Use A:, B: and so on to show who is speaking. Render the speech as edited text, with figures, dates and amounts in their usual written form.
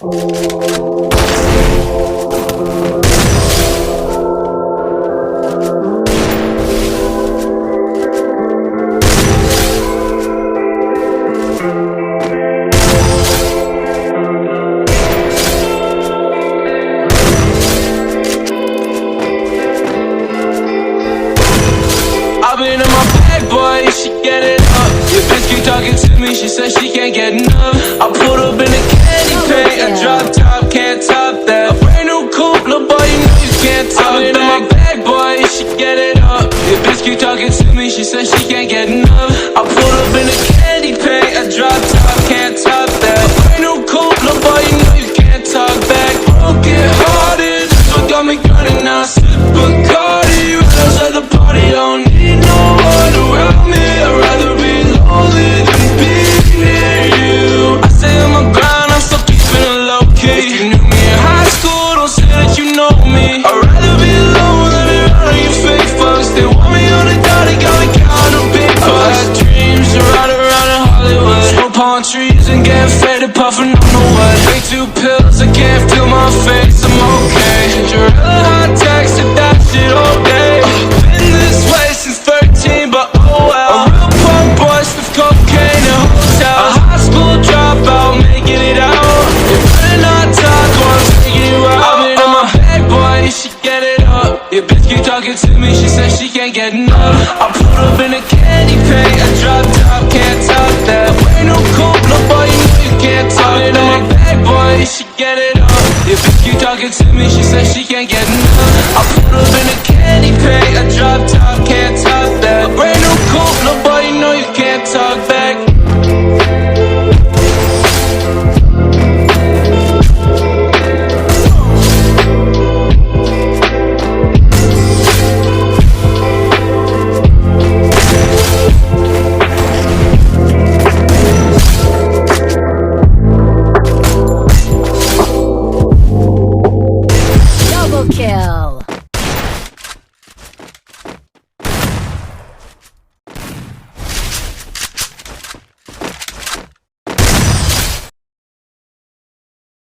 A: I've been in my bag, boy, she get it up. Your bitch keep talking to me, she says she can't get enough. I pulled up in a candy paint, a drop top, can't top that. A brand new coupe, little boy, you know you can't top that. I've been in my bag, boy, she get it up. Your bitch keep talking to me, she says she can't get enough. I pulled up in a candy paint, a drop top, can't top that. A brand new coupe, little boy, you know you can't talk back. Broken hearted, that's what got me gunning now. Sip Bacardi, rattles at the party, don't need no one around me. I'd rather be lonely than be near you. I stay on my grind, I'm still keeping it low key. If you knew me in high school, don't say that you know me. I'd rather be alone than be around you fake fucks. They want me on the dot, they got me counting big bucks. I had dreams to ride around in Hollywood, smoke palm trees and get faded, puffing on the wood. Take 2 pills, I can't feel my face, I'm okay. Ginger ale, hot text, that shit all day. Been this way since 13, but oh well. A real punk boy, sniff cocaine in hotels. A high school dropout, making it out. You better not talk or I'm taking you out. I've been on my bag, boy, she get it up. Your bitch keep talking to me, she says she can't get enough. I pulled up in a candy paint, a drop top, can't top that. Brand new coupe, little boy, you know you can't talk that. I've been on my bag, boy, she get it up. Your bitch keep talking to me, she says she can't get enough. I pulled up in a candy paint, a drop top, can't